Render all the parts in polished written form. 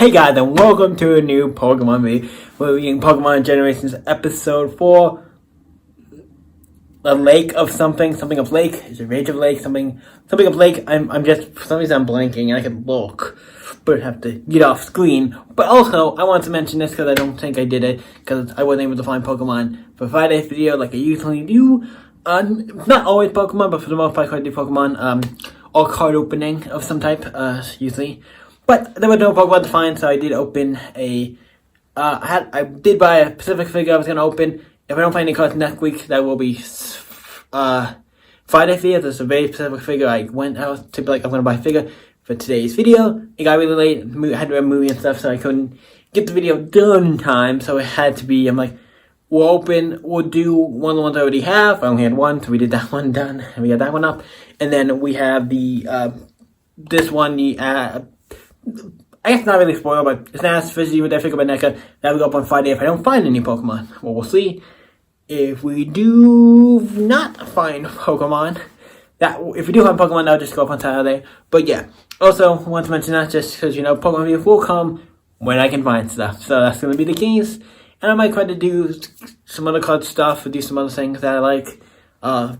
Hey guys, and welcome to a new Pokemon video. We're reading Pokemon Generations episode 4. A lake of something of lake. Is it Rage of Lake? Something of lake. I'm just, for some reason I'm blanking and I can look, but I have to get off screen. But also, I want to mention this because I don't think I did it, because I wasn't able to find Pokemon for Friday's video like I usually do. Not always Pokemon, but for the most part I do Pokemon, or card opening of some type, usually. But there was no Pokemon to find, so I did open a, I did buy a Pacific figure I was going to open. If I don't find any cards next week, that will be, Friday video. There's a very specific figure I went out to be like, I'm going to buy a figure for today's video. It got really late, I had to have a movie and stuff, so I couldn't get the video done in time, so it had to be, I'm like, we'll do one of the ones I already have. I only had one, so we did that one done, and we got that one up. And then we have the, this one, I guess not really spoiled, but it's not as fishy with that figure by NECA. That will go up on Friday if I don't find any Pokemon. Well, we'll see. If we do not find Pokemon, if we do find Pokemon, that'll just go up on Saturday. But yeah, also want to mention that just because, you know, Pokemon videos will come when I can find stuff. So that's going to be the case. And I might try to do some other card stuff, or do some other things that I like.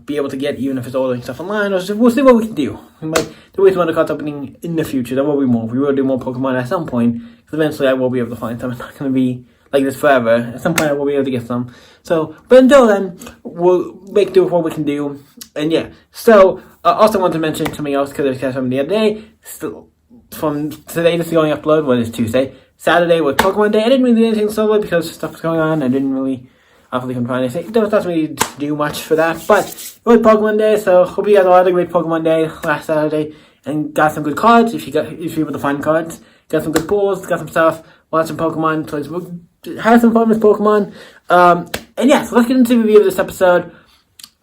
Be able to get, even if it's ordering stuff online, or we'll see what we can do. We might do some other cards opening in the future. There will be more. We will do more Pokemon at some point, because eventually I will be able to find some. It's not going to be like this forever. At some point I will be able to get some. So, but until then, we'll make do with what we can do. And yeah, so, also want to mention something else, because I catch something the other day. So, from today, this is going upload, what is Tuesday. Saturday was Pokemon Day. I didn't really do anything solo because stuff was going on. I didn't really, obviously couldn't find anything. There was not really do much for that, but it was Pokemon Day, so hope you guys all had a great Pokemon Day last Saturday and got some good cards. If you're able to find cards, got some good pulls, got some stuff, watch some Pokemon, have some fun with Pokemon. And yeah, so let's get into the review of this episode.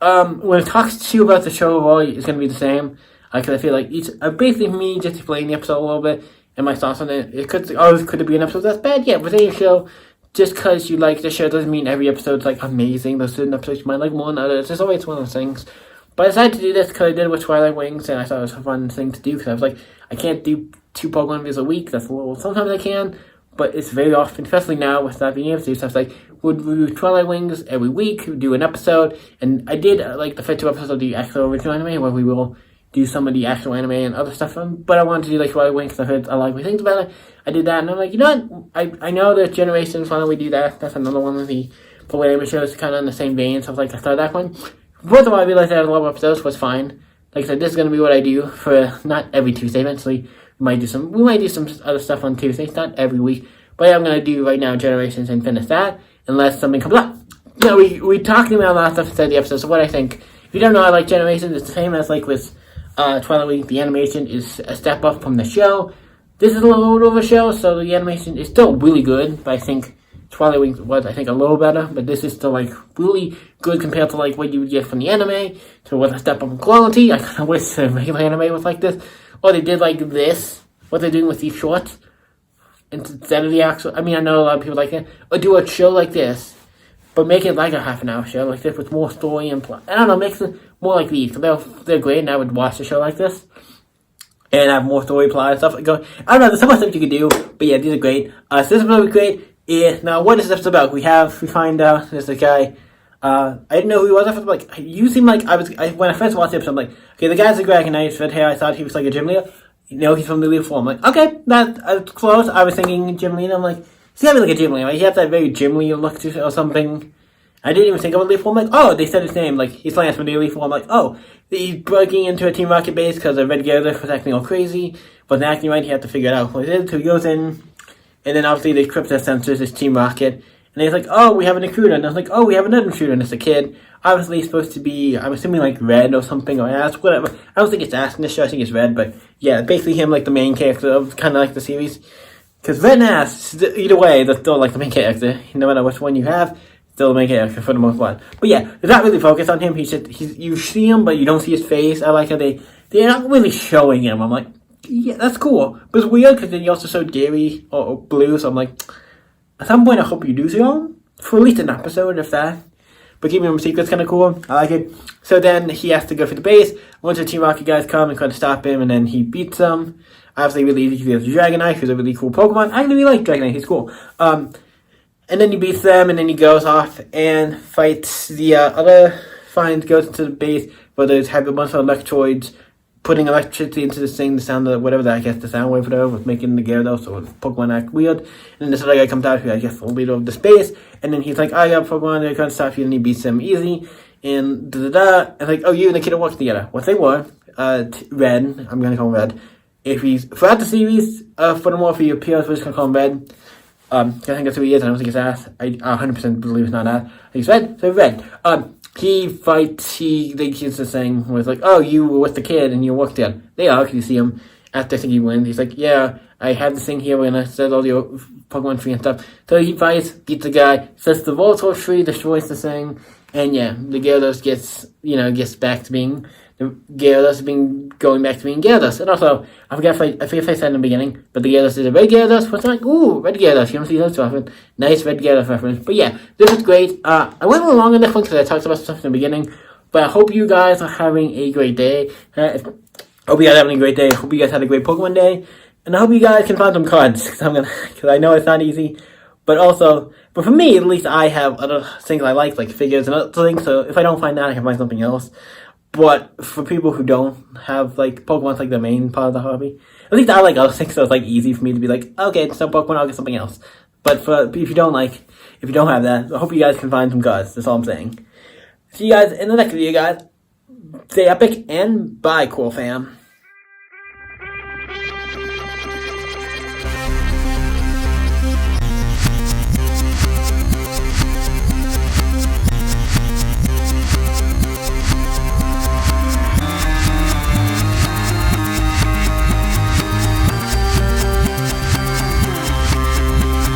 When I talk to you about the show overall, it's going to be the same, because I feel like basically me just explaining the episode a little bit and my thoughts on it. Could it be an episode that's bad? Yeah, with any show. Just because you like the show doesn't mean every episode's like amazing. There's certain episodes you might like more than others. It's always one of those things. But I decided to do this because I did it with Twilight Wings, and I thought it was a fun thing to do, because I was like, I can't do 2 Pokemon videos a week. That's a little, sometimes I can, but it's very often, especially now with not being able to do stuff. Like, we'll do Twilight Wings every week, we'll do an episode, and I did like the first 2 episodes of the actual original anime, where we will do some of the actual anime and other stuff, but I wanted to do like Twilight Wings because I heard a lot of good things about it. I did that, and I'm like, you know what, I know there's Generations, why don't we do that? That's another one of the anime shows kind of in the same vein, so I was like, I started that one. Both of them I realized I had a lot of episodes was fine. Like I said, this is going to be what I do for, not every Tuesday, eventually we might do some other stuff on Tuesdays, not every week, but yeah, I'm going to do right now Generations and finish that, unless something comes up. You know, we talked about a lot of stuff inside the episode, so what I think, if you don't know, I like Generations, it's the same as like with Twilight Wings. The animation is a step up from the show. This is a little older of a show, so the animation is still really good, but I think Twilight Wings was, I think, a little better, but this is still, like, really good compared to, like, what you would get from the anime, so with a step up in quality. I kind of wish the regular anime was like this, or they did, like, this, what they're doing with these shorts, instead of the actual, I mean, I know a lot of people like it, or do a show like this, but make it like a half-an-hour show, like this, with more story and plot. I don't know, makes it more like these, so they're great, and I would watch a show like this, and have more story plot and stuff. I don't know, there's so much stuff you could do, but yeah, these are great. So this episode was great. Yeah, now what is this about? We find out there's a guy, I didn't know who he was. I was like, you seem like, when I first watched the episode, I'm like, okay, the guy's a Dragonite, red hair, I thought he was like a gym leader. You know, he's from the Leaf form. I'm like, okay, that's close. I was thinking gym leader. I'm like, he's gotta be like a gym leader. Like, he has that very gym leader look to or something. I didn't even think of a Leaf form. I'm like, oh, they said his name. Like, he's playing for the Leaf form. I'm like, oh, he's breaking into a Team Rocket base because the Red Gyarados was acting all crazy. But acting right, he had to figure it out what it is. So he goes in, and then obviously they equip their sensors, this Team Rocket. And he's like, oh, we have an intruder. And I was like, oh, we have another intruder. And it's a kid. Obviously, he's supposed to be, I'm assuming, like, red or something, or ash, whatever. I don't think it's ash in this show. I think it's red. But, yeah, basically him, like, the main character of kind of like the series. Because red and ash, either way, they're still, like, the main character. No matter which one you have, still the main character for the most part. But, yeah, they're not really focused on him. You see him, but you don't see his face. I like how they're not really showing him. I'm like, yeah, that's cool. But it's weird because then you also showed Gary or Blue, so I'm like, at some point I hope you do see him. For at least an episode, if that. but keeping them secret's kind of cool. I like it. So then he has to go for the base. A bunch of Team Rocket guys come and try to stop him, and then he beats them. Obviously, really easy because he has Dragonite, who's a really cool Pokemon. I really like Dragonite, he's cool. And then he beats them, and then he goes off and fights the goes into the base where they have a bunch of Electroids putting electricity into this thing, the sound of whatever that, I guess the sound wave whatever was making the Gyarados, so Pokemon act weird. And then this other guy comes out who I guess will lead over the space, and then he's like, I got Pokemon, they're gonna stop you, and he beats them easy. And and like, oh, you and the kid are working together. What they were, Red, I'm gonna call him Red. If he's throughout the series, furthermore, if he appears, we're just gonna call him Red. I think that's who he is. I don't think it's ass. I 100% believe it's not ass. He's Red, so Red. He fights, he's just saying, where it's like, oh, you were with the kid and you worked there. They are, because you see him after I think he wins. He's like, yeah, I have this thing here when I set all your Pokemon free and stuff. So he fights, beats the guy, sets the Voltorb free, destroys the thing, and yeah, the Gyarados gets back to being, going back to being Gyarados. And also, I forget if I said in the beginning, but the Gyarados is a red Gyarados, which I'm like, ooh, red Gyarados, you don't see that so often. Nice red Gyarados reference. But yeah, this is great. I went a little long on this one because I talked about stuff in the beginning, but I hope you guys are having a great day. I hope you guys are having a great day. I hope you guys had a great Pokemon day. And I hope you guys can find some cards, because I know it's not easy. But for me, at least I have other things I like figures and other things, so if I don't find that, I can find something else. But for people who don't have, Pokemon's, the main part of the hobby, at least I like other things, so it's, easy for me to be like, okay, it's some Pokemon, I'll get something else. But if you don't have that, I hope you guys can find some cards, that's all I'm saying. See you guys in the next video, guys. Stay epic, and bye, cool fam.